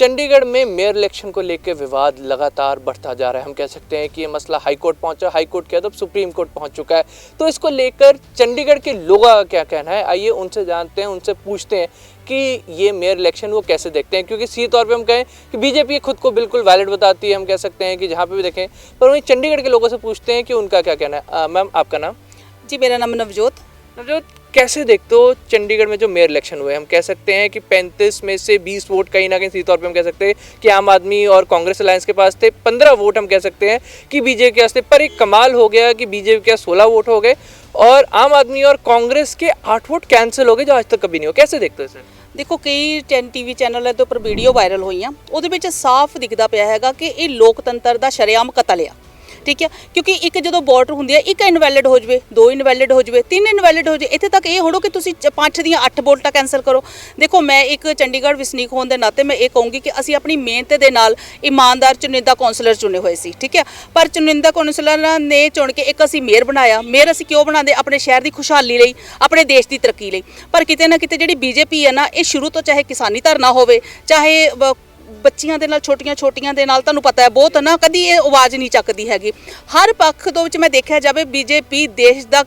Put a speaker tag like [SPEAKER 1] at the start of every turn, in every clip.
[SPEAKER 1] चंडीगढ़ में mayor election को लेकर विवाद लगातार बढ़ता जा रहा है। हम कह सकते हैं कि ये मसला हाई कोर्ट पहुंचा, हाई कोर्ट के अब सुप्रीम कोर्ट पहुंच चुका है। तो इसको लेकर चंडीगढ़ के लोगों का क्या कहना है, आइए उनसे जानते हैं, उनसे पूछते हैं कि ये मेयर इलेक्शन वो कैसे देखते हैं। क्योंकि सीधे तौर पे हम कहें कि बीजेपी खुद को बिल्कुल वैलिड बताती है, हम कह सकते हैं कि जहाँ पे भी देखें, पर वहीं चंडीगढ़ के लोगों से पूछते हैं कि उनका क्या कहना है। मैम, आपका नाम?
[SPEAKER 2] जी, मेरा नाम नवजोत।
[SPEAKER 1] नवजोत, कैसे देखते हो चंडीगढ़ में जो मेयर इलेक्शन हुए? हम कह सकते हैं कि 35 में से 20 वोट कहीं ना कहीं सीधे तौर पे हम कह सकते हैं कि आम आदमी और कांग्रेस अलायंस के पास थे। 15 वोट हम कह सकते हैं कि बीजेपी के पास थे। पर एक कमाल हो गया कि बीजेपी के 16 वोट हो गए और आम आदमी और कांग्रेस के 8 वोट कैंसिल हो गए, जो आज तक कभी नहीं हो। कैसे देखते हो सर?
[SPEAKER 2] देखो, कई टीवी चैनल ਦੇ ਉੱਪਰ ਵੀਡੀਓ ਵਾਇਰਲ ਹੋਈਆਂ, ਉਹਦੇ ਵਿੱਚ ਸਾਫ਼ ਦਿਖਦਾ ਪਿਆ ਹੈਗਾ ਕਿ ਇਹ ਲੋਕਤੰਤਰ ਦਾ ਸ਼ਰੇਆਮ ਕਤਲ ਆ। ठीक है, क्योंकि एक जो वोट होंगे एक इनवैलिड हो जाए, 2 इनवैलिड हो जाए, 3 इनवैलिड हो जाए, इतने तक ये होड़ो कि तुम 5 ਦੀਆਂ 8 वोटां कैंसल करो। देखो, मैं एक चंडीगढ़ वसनीक होने के नाते मैं ये कहूँगी कि असी अपनी मेहनत के नाल ईमानदार चुनिंदा कौंसलर चुने हुए सी, ठीक है। पर चुनिंदा कौंसलर ने चुन के एक असी मेयर बनाया। मेयर असी क्यों बनाते? अपने शहर की खुशहाली लई, अपने देश की तरक्की लई। पर किते ना किते जिहड़ी बीजेपी है ना, ये शुरू तो चाहे किसानी धरना होवे, चाहे ਬੱਚੀਆਂ ਦੇ ਨਾਲ ਛੋਟੀਆਂ ਦੇ ਨਾਲ, ਤੁਹਾਨੂੰ ਪਤਾ ਹੈ ਬਹੁਤ ਨਾ, ਕਦੀ ਇਹ ਆਵਾਜ਼ ਨਹੀਂ ਚੱਕਦੀ ਹੈਗੀ। ਹਰ ਪੱਖ ਤੋਂ ਵਿੱਚ ਮੈਂ ਦੇਖਿਆ ਜਾਵੇ ਬੀਜੇਪੀ ਦੇਸ਼ ਦਾ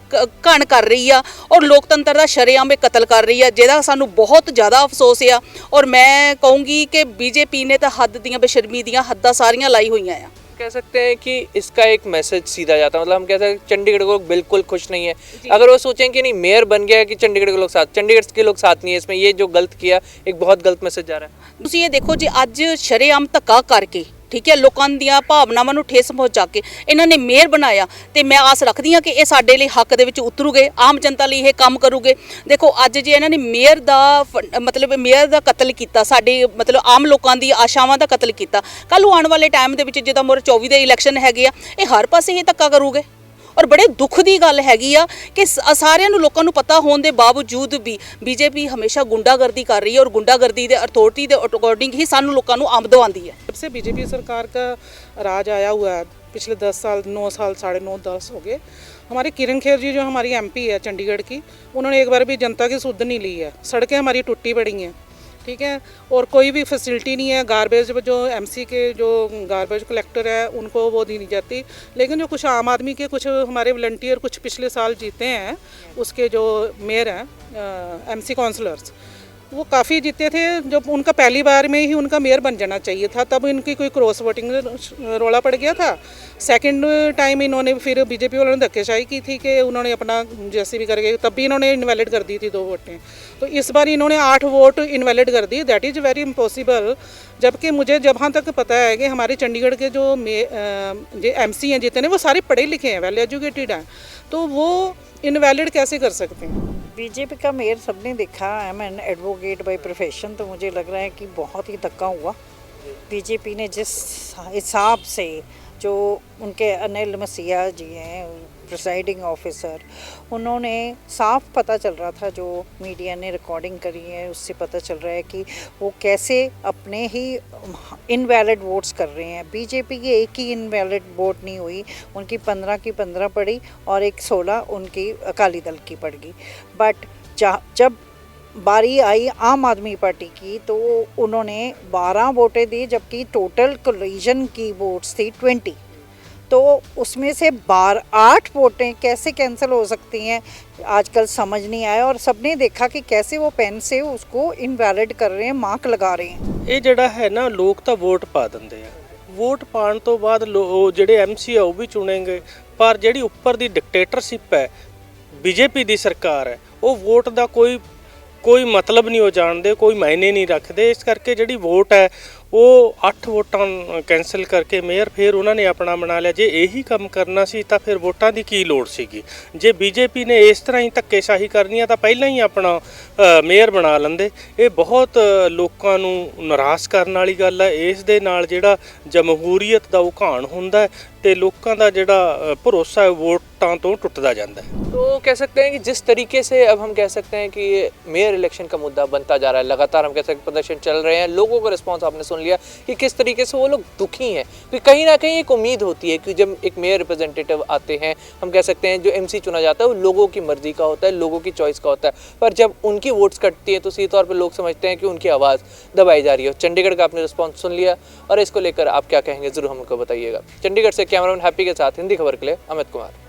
[SPEAKER 2] ਘਣ ਕਰ ਰਹੀ ਆ ਔਰ ਲੋਕਤੰਤਰ ਦਾ ਸ਼ਰੇਆਮ ਕਤਲ ਕਰ ਰਹੀ ਆ, ਜਿਹਦਾ ਸਾਨੂੰ ਬਹੁਤ ਜ਼ਿਆਦਾ ਅਫਸੋਸ ਆ। ਔਰ ਮੈਂ ਕਹੂੰਗੀ ਕਿ ਬੀਜੇਪੀ ਨੇ ਤਾਂ ਹੱਦ ਦੀਆਂ ਬੇਸ਼ਰਮੀ ਦੀਆਂ ਹੱਦਾਂ सारियां लाई हुई हैं।
[SPEAKER 1] कह सकते हैं कि इसका एक मैसेज सीधा जाता है, मतलब हम कह सकते हैं चंडीगढ़ को बिल्कुल खुश नहीं है। अगर वो सोचें कि नहीं मेयर बन गया है कि चंडीगढ़ के लोग साथ, चंडीगढ़ के लोग साथ नहीं है इसमें, ये जो गलत किया एक बहुत गलत मैसेज जा रहा है।
[SPEAKER 2] ਤੁਸੀਂ ਇਹ ਦੇਖੋ ਜੀ, ਅੱਜ ਸ਼ਰੇਆਮ ਧੱਕਾ ਕਰਕੇ, ਠੀਕ ਹੈ, ਲੋਕਾਂ ਦੀਆਂ ਭਾਵਨਾਵਾਂ ਨੂੰ ਠੇਸ ਪਹੁੰਚਾ ਕੇ ਇਹਨਾਂ ਨੇ ਮੇਅਰ ਬਣਾਇਆ ਤੇ ਮੈਂ ਆਸ ਰੱਖਦੀ ਹਾਂ ਕਿ ਇਹ ਸਾਡੇ ਲਈ ਹੱਕ ਦੇ ਵਿੱਚ ਉਤਰੂਗੇ, ਆਮ ਜਨਤਾ ਲਈ ਇਹ ਕੰਮ ਕਰੂਗੇ। ਦੇਖੋ, ਅੱਜ ਜੇ ਇਹਨਾਂ ਨੇ ਮੇਅਰ ਦਾ ਮੇਅਰ ਦਾ ਕਤਲ ਕੀਤਾ, ਸਾਡੇ ਆਮ ਲੋਕਾਂ ਦੀ ਆਸ਼ਾਵਾਂ ਦਾ ਕਤਲ ਕੀਤਾ, ਕੱਲ੍ਹ ਨੂੰ ਆਉਣ ਵਾਲੇ ਟਾਈਮ ਦੇ ਵਿੱਚ ਜਦੋਂ ਮੋਰ 24 ਦੇ ਇਲੈਕਸ਼ਨ ਹੈਗੇ ਆ, ਇਹ ਹਰ ਪਾਸੇ ਇਹ ਧੱਕਾ ਕਰੂਗੇ। ਔਰ ਬੜੇ ਦੁੱਖ ਦੀ ਗੱਲ ਹੈਗੀ ਆ ਕਿ ਸਾਰਿਆਂ ਨੂੰ ਲੋਕਾਂ ਨੂੰ ਪਤਾ ਹੋਣ ਦੇ ਬਾਵਜੂਦ ਵੀ ਬੀਜੇਪੀ ਹਮੇਸ਼ਾ ਗੁੰਡਾਗਰਦੀ ਕਰ ਰਹੀ ਹੈ ਔਰ ਗੁੰਡਾਗਰਦੀ ਦੇ ਅਥਾਰਟੀ ਦੇ ਅਕॉर्डिंग ही ਸਾਨੂੰ ਲੋਕਾਂ ਨੂੰ ਆਮਦ ਆਉਂਦੀ ਹੈ।
[SPEAKER 3] जब से बीजेपी सरकार का राज आया हुआ है, पिछले 10 साल 9 साल 9.5 10 हो गए। हमारे किरण खेर जी जो हमारी MP है चंडीगढ़ की, उन्होंने एक बार भी जनता की सुध नहीं ली है। सड़कें हमारी टूटी पड़ी हैं, ठीक है, और कोई भी फैसिलिटी नहीं है। गार्बेज जो MC के जो गार्बेज कलेक्टर है उनको वो दी नहीं जाती। लेकिन जो कुछ आम आदमी के कुछ हमारे वॉलंटियर कुछ पिछले साल जीते हैं, उसके जो मेयर हैं MC काउंसलर्स, वो काफ़ी जीते थे। जब उनका पहली बार में ही उनका मेयर बन जाना चाहिए था, तब इनकी कोई क्रॉस वोटिंग रोला पड़ गया था। सेकंड टाइम इन्होंने फिर बीजेपी वालों ने धक्केशाही की थी कि उन्होंने अपना जैसे भी करके, तब भी इन्होंने इनवैलिड कर दी थी 2 वोटें। तो इस बार इन्होंने 8 वोट इनवैलिड कर दी। That is very impossible. जबकि मुझे जहाँ तक पता है कि हमारे चंडीगढ़ के जो MC हैं जितने, वो सारे पढ़े लिखे हैं, वेल एजुकेटेड हैं, तो वो इनवैलिड कैसे कर सकते हैं?
[SPEAKER 4] बीजेपी का मेयर सबने देखा। I am an advocate by profession, तो मुझे लग रहा है कि बहुत ही धक्का हुआ। बीजेपी ने जिस हिसाब से, जो उनके अनिल मसीहा जी हैं प्रिसाइडिंग ऑफिसर, उन्होंने साफ पता चल रहा था, जो मीडिया ने रिकॉर्डिंग करी है उससे पता चल रहा है कि वो कैसे अपने ही इनवैलिड वोट्स कर रहे हैं। बीजेपी की एक ही इनवैलिड वोट नहीं हुई, उनकी 15 की 15 पड़ी और एक 16 उनकी अकाली दल की पड़ गई। बट जब बारी आई आम आदमी पार्टी की, तो उन्होंने 12 वोटें दी, जबकि टोटल कोलिजन की वोट्स थी 20। तो उसमें से 8 वोटें कैसे कैंसिल हो सकती हैं, आजकल समझ नहीं आया। और सबने देखा कि कैसे वो पेन से उसको इनवैलिड कर रहे हैं, मार्क लगा रहे हैं।
[SPEAKER 5] ਇਹ ਜਿਹੜਾ ਹੈ ਨਾ, ਲੋਕ ਤਾਂ ਵੋਟ ਪਾ ਦਿੰਦੇ ਆ, ਵੋਟ ਪਾਉਣ ਤੋਂ ਬਾਅਦ ਜਿਹੜੇ MC ਆ ਉਹ ਵੀ ਚੁਣेंगे, ਪਰ ਜਿਹੜੀ ਉੱਪਰ ਦੀ ਡਿਕਟੇਟਰਸ਼ਿਪ ਹੈ, ਬੀਜੇਪੀ ਦੀ ਸਰਕਾਰ ਹੈ, ਉਹ ਵੋਟ ਦਾ ਕੋਈ ਮਤਲਬ ਨਹੀਂ ਉਹ ਜਾਣਦੇ, ਕੋਈ ਮਾਇਨੇ ਨਹੀਂ ਰੱਖਦੇ। ਇਸ ਕਰਕੇ ਜਿਹੜੀ ਵੋਟ ਹੈ ਉਹ 8 ਵੋਟਾਂ ਕੈਂਸਲ ਕਰਕੇ ਮੇਅਰ ਫਿਰ ਉਹਨਾਂ ਨੇ ਆਪਣਾ ਬਣਾ ਲਿਆ। ਜੇ ਇਹੀ ਕੰਮ ਕਰਨਾ ਸੀ ਤਾਂ ਫਿਰ ਵੋਟਾਂ ਦੀ ਕੀ ਲੋੜ ਸੀਗੀ? ਜੇ ਬੀਜੇਪੀ ਨੇ ਇਸ ਤਰ੍ਹਾਂ ਹੀ ਧੱਕੇਸ਼ਾਹੀ ਕਰਨੀ ਆ ਤਾਂ ਪਹਿਲਾਂ ਹੀ ਆਪਣਾ ਮੇਅਰ ਬਣਾ ਲੈਂਦੇ। ਇਹ ਬਹੁਤ ਲੋਕਾਂ ਨੂੰ ਨਿਰਾਸ਼ ਕਰਨ ਵਾਲੀ ਗੱਲ ਹੈ। ਇਸ ਦੇ ਨਾਲ ਜਿਹੜਾ ਜਮਹੂਰੀਅਤ ਦਾ ਉਘਾਣ ਹੁੰਦਾ, ਤੇ ਲੋਕਾਂ ਦਾ ਜਿਹੜਾ ਭਰੋਸਾ ਹੈ ਵੋਟਾਂ ਤੋਂ ਟੁੱਟਦਾ ਜਾਂਦਾ ਹੈ।
[SPEAKER 1] तो कह सकते हैं कि जिस तरीके से अब हम कह सकते हैं कि ये मेयर इलेक्शन का मुद्दा बनता जा रहा है, लगातार हम कह सकते हैं प्रदर्शन चल रहे हैं, लोगों का रिस्पांस आपने सुन लिया कि किस तरीके से वो लोग दुखी हैं, क्योंकि कहीं ना कहीं एक उम्मीद होती है कि जब एक मेयर रिप्रेजेंटेटिव आते हैं, हम कह सकते हैं जो एमसी चुना जाता है वो लोगों की मर्जी का होता है, लोगों की चॉइस का होता है, पर जब उनकी वोट्स कटती हैं तो सीधे तौर पर लोग समझते हैं कि उनकी आवाज़ दबाई जा रही है। चंडीगढ़ का आपने रिस्पॉन्स सुन लिया और इसको लेकर आप क्या कहेंगे ज़रूर हमको बताइएगा। चंडीगढ़ से कैमरामैन हैप्पी के साथ हिंदी खबर के लिए अमित कुमार।